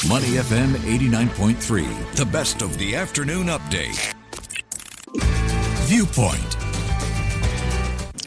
Money FM 89.3, the best of the afternoon update. Viewpoint.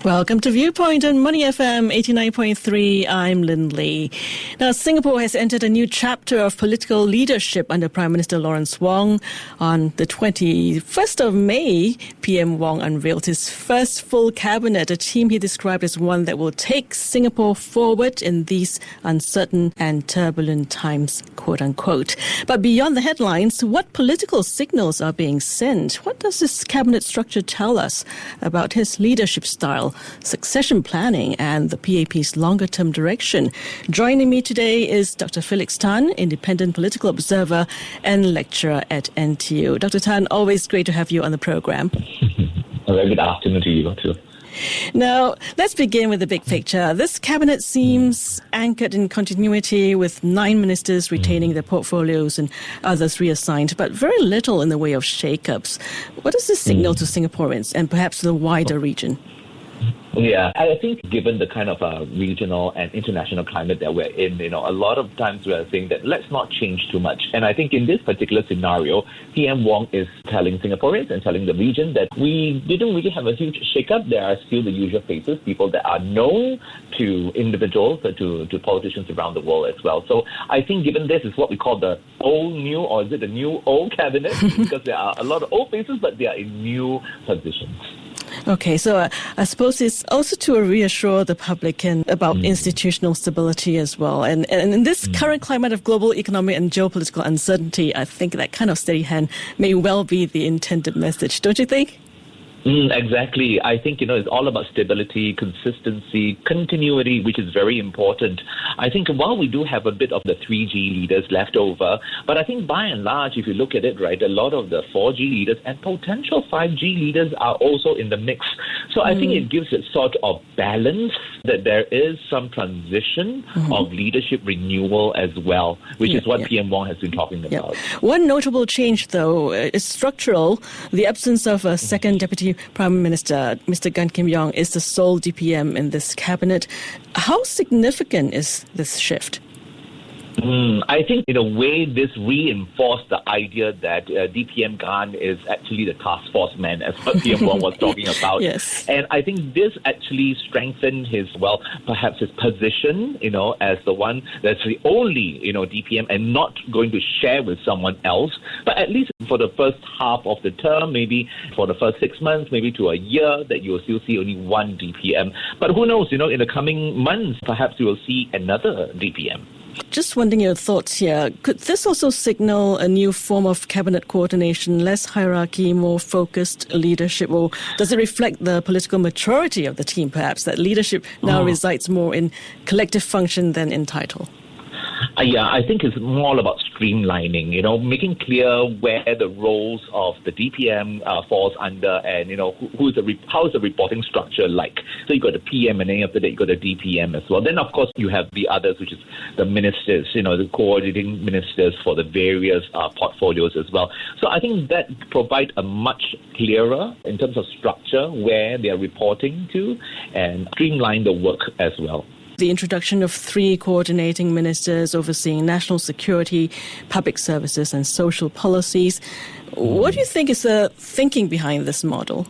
Welcome to Viewpoint on Money FM 89.3. I'm Lynlee. Now, Singapore has entered a new chapter of political leadership under Prime Minister Lawrence Wong. On the 21st of May, PM Wong unveiled his first full cabinet, a team he described as one that will take Singapore forward in these uncertain and turbulent times, quote unquote. But beyond the headlines, what political signals are being sent? What does this cabinet structure tell us about his leadership style, succession planning, and the PAP's longer-term direction? Joining me today is Dr. Felix Tan, independent political observer and lecturer at NTU. Dr. Tan, always great to have you on the program. A very good afternoon to you too. Now, let's begin with the big picture. This cabinet seems anchored in continuity, with 9 ministers retaining their portfolios and others reassigned, but very little in the way of shake-ups. What does this signal to Singaporeans and perhaps the wider region? Yeah, I think given the kind of regional and international climate that we're in, a lot of times we are saying that let's not change too much. And I think in this particular scenario, PM Wong is telling Singaporeans and telling the region that we didn't really have a huge shake-up. There are still the usual faces, people that are known to individuals, to politicians around the world as well. So I think given this is what we call the old new, or is it the new old cabinet? Because there are a lot of old faces, but they are in new positions. Okay, so I suppose it's also to reassure the public about institutional stability as well. And in this current climate of global economic and geopolitical uncertainty, I think that kind of steady hand may well be the intended message, don't you think? Exactly. I think, it's all about stability, consistency, continuity, which is very important. I think while we do have a bit of the 3G leaders left over, but I think by and large, if you look at it, right, a lot of the 4G leaders and potential 5G leaders are also in the mix. So I think it gives it sort of balance that there is some transition of leadership renewal as well, which is what PM Wong has been talking about. One notable change, though, is structural. The absence of a second deputy Prime Minister, Mr. Gan Kim Yong, is the sole DPM in this cabinet. How significant is this shift? I think in a way this reinforced the idea that DPM Gan is actually the task force man, as what PM Wong was talking about. Yes. And I think this actually strengthened his, perhaps his position, as the one that's the only, DPM and not going to share with someone else. But at least for the first half of the term, maybe for the first 6 months, maybe to a year, that you will still see only one DPM. But who knows, in the coming months, perhaps you will see another DPM. Just wondering your thoughts here. Could this also signal a new form of cabinet coordination, less hierarchy, more focused leadership? Or does it reflect the political maturity of the team, perhaps, that leadership now resides more in collective function than in title? I think it's more about streamlining, making clear where the roles of the DPM falls under, and, how is the reporting structure like. So you got the PM, and then after that you got the DPM as well. Then, of course, you have the others, which is the ministers, the coordinating ministers for the various portfolios as well. So I think that provides a much clearer, in terms of structure, where they are reporting to, and streamline the work as well. The introduction of 3 coordinating ministers overseeing national security, public services and social policies. What do you think is the thinking behind this model?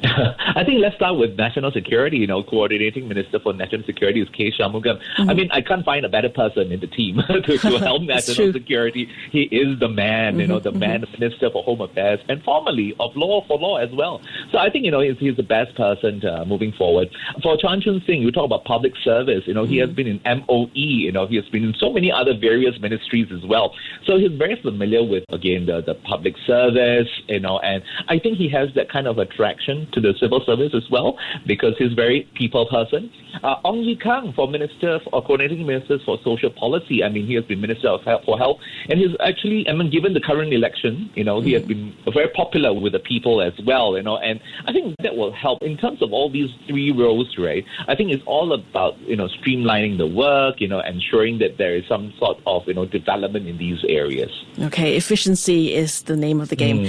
I think let's start with national security. Coordinating Minister for National Security is K. Shanmugam. I mean, I can't find a better person in the team to help national security. He is the man, the man Minister for Home Affairs and formerly of Law for Law as well. So I think, he's the best person moving forward. For Chan Chun Sing, you talk about public service. He has been in MOE. He has been in so many other various ministries as well. So he's very familiar with, again, the public service, and I think he has that kind of attraction to the civil service as well, because he's a very people person. Ong Yi Kang, for coordinating ministers for social policy. I mean, he has been Minister of Health for Health, and he's actually, given the current election, he has been very popular with the people as well, and I think that will help in terms of all these 3 roles, right? I think it's all about, streamlining the work, ensuring that there is some sort of, development in these areas. Okay, efficiency is the name of the game.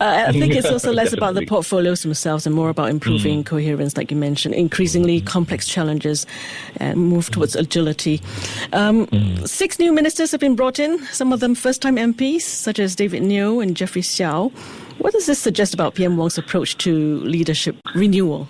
I think it's also less about the portfolio portfolios themselves and more about improving coherence, like you mentioned, increasingly complex challenges and move towards agility. 6 new ministers have been brought in, some of them first-time MPs, such as David Neo and Jeffrey Xiao. What does this suggest about PM Wong's approach to leadership renewal?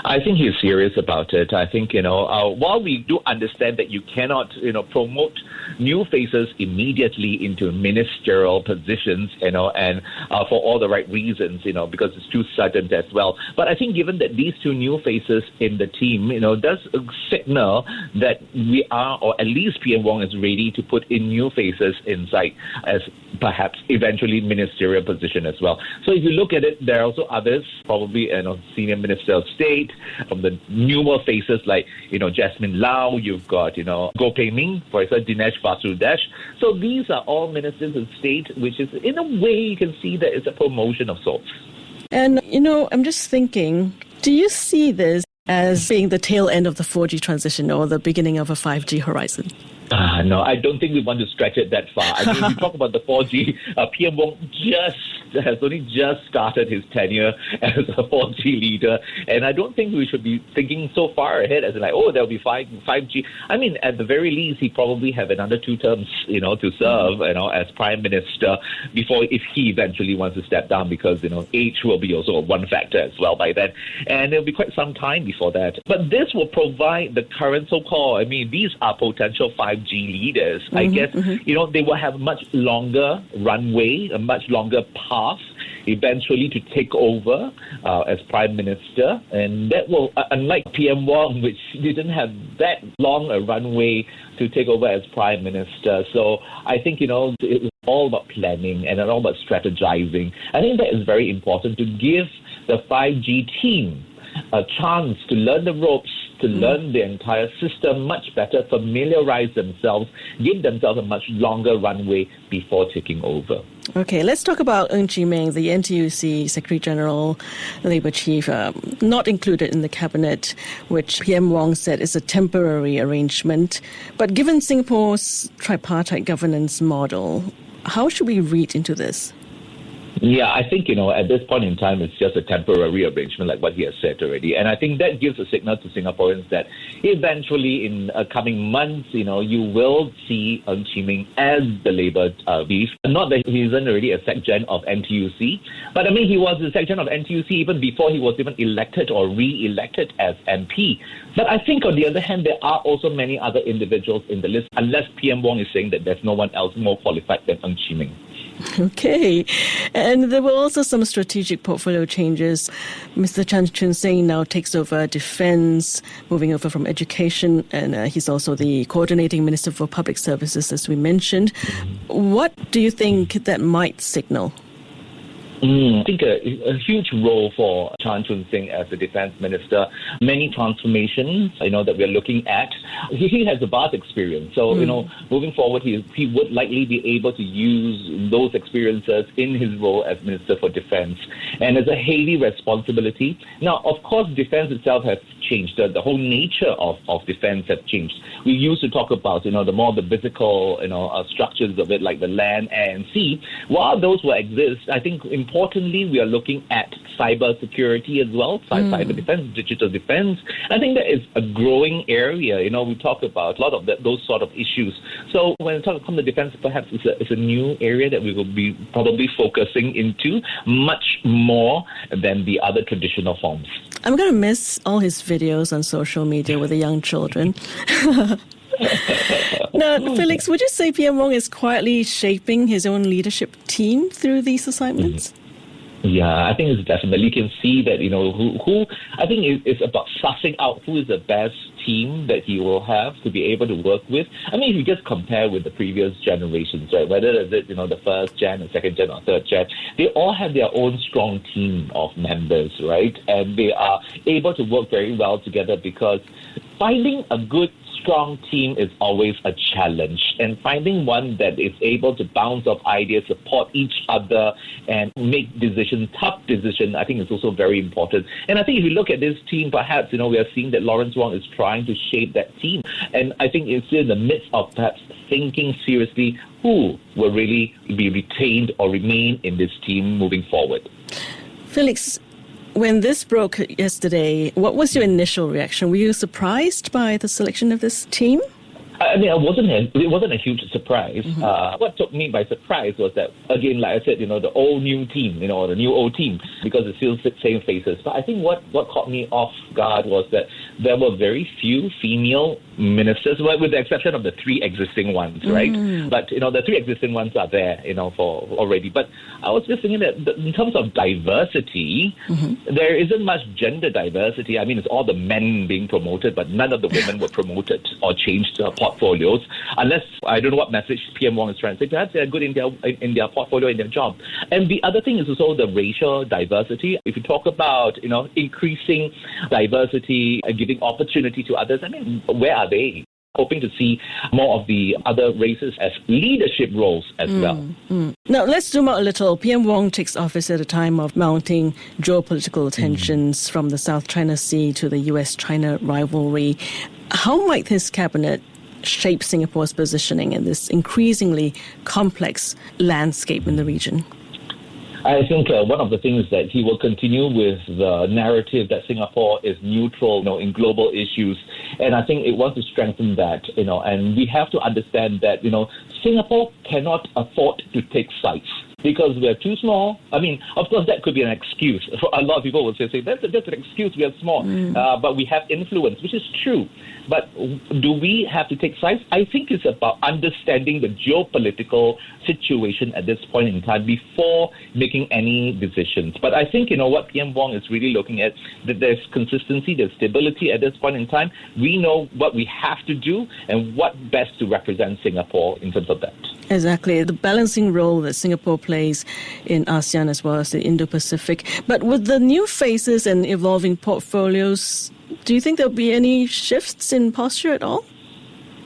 I think he's serious about it. I think, while we do understand that you cannot, promote new faces immediately into ministerial positions, and for all the right reasons, because it's too sudden as well. But I think given that these 2 new faces in the team, does signal that we are, or at least PM Wong is ready to put in new faces inside as perhaps eventually ministerial position as well. So if you look at it, there are also others, probably, senior minister of state, from the newer faces like, Jasmine Lau, you've got, Goh Pei Ming, for example, Dinesh Vasudesh. So these are all ministers of state, which is, in a way, you can see that it's a promotion of sorts. And, I'm just thinking, do you see this as being the tail end of the 4G transition or the beginning of a 5G horizon? No, I don't think we want to stretch it that far. I mean, if you talk about the 4G, PM Wong has only just started his tenure as a 4G leader, and I don't think we should be thinking so far ahead as there'll be 5G. I mean, at the very least, he probably have another 2 terms, to serve, as Prime Minister before, if he eventually wants to step down, because, age will be also one factor as well by then, and it'll be quite some time before that. But this will provide the current so-called, these are potential 5G leaders. I guess, they will have much longer runway, a much longer path eventually to take over as Prime Minister. And that will, unlike PM Wong, which didn't have that long a runway to take over as Prime Minister. So I think, it's all about planning and all about strategizing. I think that is very important to give the 5G team a chance to learn the ropes, to learn the entire system much better, familiarize themselves, give themselves a much longer runway before taking over. Okay, let's talk about Ng Chee Meng, the NTUC Secretary General, Labour Chief, not included in the cabinet, which PM Wong said is a temporary arrangement. But given Singapore's tripartite governance model, how should we read into this? Yeah, I think, at this point in time, it's just a temporary arrangement, like what he has said already. And I think that gives a signal to Singaporeans that eventually in coming months, you will see Ng Chee Meng as the Labour chief. Not that he isn't already a SecGen of NTUC, but he was the SecGen of NTUC even before he was even elected or re-elected as MP. But I think, on the other hand, there are also many other individuals in the list, unless PM Wong is saying that there's no one else more qualified than Ng Chee Meng. Okay. And there were also some strategic portfolio changes. Mr. Chan Chun Sing now takes over defence, moving over from education, and he's also the coordinating Minister for Public Services, as we mentioned. What do you think that might signal? I think a huge role for Chan Chun Sing as the defense minister. Many transformations, that we're looking at. He has a vast experience. So, moving forward, he would likely be able to use those experiences in his role as Minister for Defense. And it's a heavy responsibility. Now, of course, defense itself has changed. The whole nature of defense has changed. We used to talk about, the physical, structures of it, like the land, air, and sea. While those will exist, I think importantly, we are looking at cyber security as well, cyber defense, digital defense. I think that is a growing area. We talk about a lot of those sort of issues. So when it comes to defense, perhaps it's a new area that we will be probably focusing into much more than the other traditional forms. I'm going to miss all his videos on social media with the young children. Now, Felix, would you say PM Wong is quietly shaping his own leadership team through these assignments? Yeah, I think it's definitely, you can see that, who I think it's about sussing out who is the best team that he will have to be able to work with. If you just compare with the previous generations, right, whether it's the first gen, or second gen, or third gen, they all have their own strong team of members, right? And they are able to work very well together, because finding a good, strong team is always a challenge, and finding one that is able to bounce off ideas, support each other, and make tough decisions, I think is also very important. And I think if you look at this team, perhaps, we are seeing that Lawrence Wong is trying to shape that team. And I think it's in the midst of perhaps thinking seriously who will really be retained or remain in this team moving forward. Felix, When this broke yesterday, what was your initial reaction? Were you surprised by the selection of this team? I mean, it wasn't a huge surprise. What took me by surprise was that, again, like I said, the old-new team, or the new-old team, because it's still the same faces. But I think what caught me off guard was that there were very few female ministers, with the exception of the three existing ones, right? But, the three existing ones are there, for already. But I was just thinking that in terms of diversity, there isn't much gender diversity. I mean, it's all the men being promoted, but none of the women were promoted or changed portfolios, unless I don't know what message PM Wong is trying to say. Perhaps they're good in their portfolio, in their job. And the other thing is also the racial diversity. If you talk about increasing diversity and giving opportunity to others, I mean, where are they? Hoping to see more of the other races as leadership roles as well. Now, let's zoom out a little. PM Wong takes office at a time of mounting geopolitical tensions from the South China Sea to the US-China rivalry. How might his cabinet shape Singapore's positioning in this increasingly complex landscape in the region? I think one of the things that he will continue with the narrative that Singapore is neutral, in global issues. And I think it wants to strengthen that, and we have to understand that, Singapore cannot afford to take sides because we're too small. I mean, of course, that could be an excuse. A lot of people will say that's just an excuse, we are small. But we have influence, which is true. But do we have to take sides? I think it's about understanding the geopolitical situation at this point in time before making any decisions. But I think, what PM Wong is really looking at, that there's consistency, there's stability at this point in time. We know what we have to do and what best to represent Singapore in terms of that. Exactly. The balancing role that Singapore plays in ASEAN as well as the Indo-Pacific. But with the new faces and evolving portfolios, do you think there'll be any shifts in posture at all?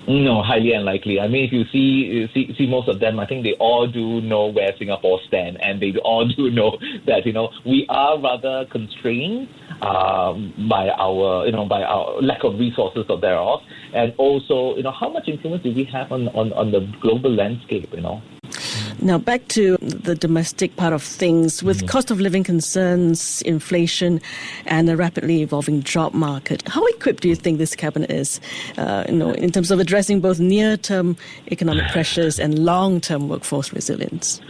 No, highly unlikely. I mean, if you see most of them, I think they all do know where Singapore stands, and they all do know that we are rather constrained by our lack of resources or thereof, and also how much influence do we have on the global landscape? Now, back to the domestic part of things. With cost of living concerns, inflation, and a rapidly evolving job market, how equipped do you think this cabinet is, in terms of addressing both near-term economic pressures and long-term workforce resilience?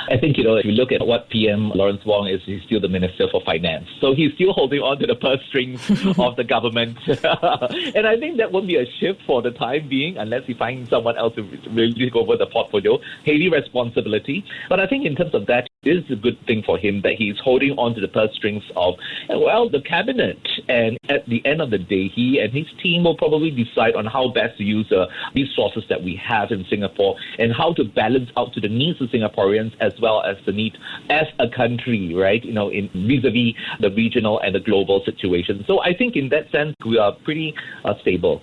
I think, if you look at what PM Lawrence Wong is, he's still the Minister for Finance. So he's still holding on to the purse strings of the government. And I think that won't be a shift for the time being unless he finds someone else to really take over the portfolio. Heavy responsibility. But I think in terms of that, it is a good thing for him that he's holding on to the purse strings of, the cabinet. And at the end of the day, he and his team will probably decide on how best to use the resources that we have in Singapore and how to balance out to the needs of Singaporeans as well as the need as a country, right? In vis-a-vis the regional and the global situation. So I think in that sense, we are pretty stable.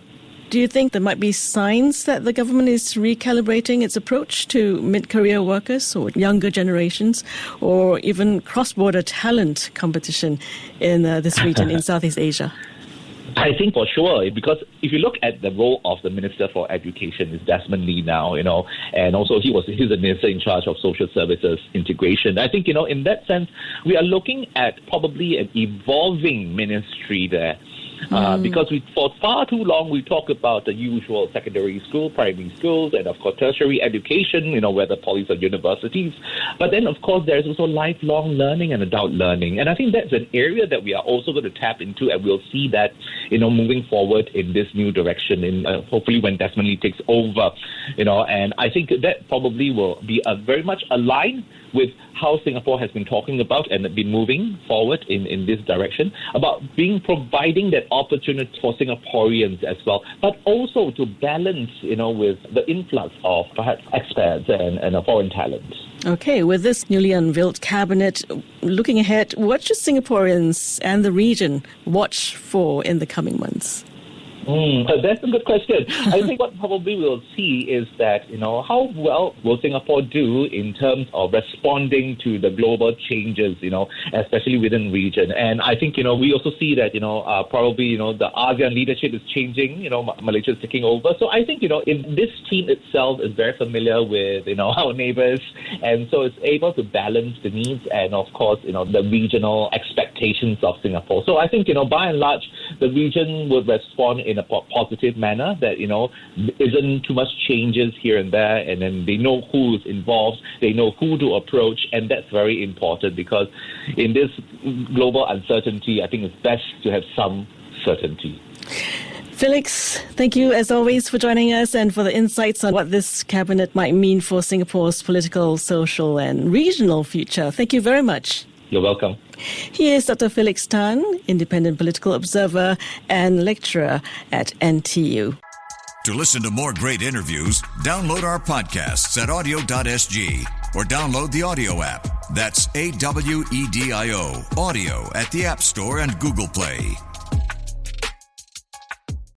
Do you think there might be signs that the government is recalibrating its approach to mid-career workers or younger generations, or even cross-border talent competition in this region in Southeast Asia? I think for sure, because if you look at the role of the Minister for Education is Desmond Lee now, and also he's the Minister in charge of Social Services Integration. I think, in that sense, we are looking at probably an evolving ministry there. Because for far too long, we talk about the usual secondary school, primary schools, and of course tertiary education, whether polys or universities. But then, of course, there's also lifelong learning and adult learning. And I think that's an area that we are also going to tap into, and we'll see that, moving forward in this new direction, hopefully when Desmond Lee takes over, and I think that probably will be very much aligned with how Singapore has been talking about and been moving forward in this direction, about providing that opportunity for Singaporeans as well, but also to balance, with the influx of perhaps expats and foreign talent. Okay, with this newly unveiled cabinet, looking ahead, what should Singaporeans and the region watch for in the coming months? That's a good question. I think what probably we'll see is that, how well will Singapore do in terms of responding to the global changes, especially within region. And I think, we also see that, probably, the ASEAN leadership is changing, Malaysia is taking over. So I think, in this team itself is very familiar with, our neighbors. And so it's able to balance the needs and, of course, the regional expectations of Singapore. So I think, by and large, the region would respond in a positive manner that, isn't too much changes here and there, and then they know who's involved, they know who to approach, and that's very important because in this global uncertainty, I think it's best to have some certainty. Felix, thank you as always for joining us and for the insights on what this cabinet might mean for Singapore's political, social and regional future. Thank you very much. You're welcome. He is Dr. Felix Tan, independent political observer and lecturer at NTU. To listen to more great interviews, download our podcasts at audio.sg or download the audio app. That's AWEDIO, audio at the App Store and Google Play.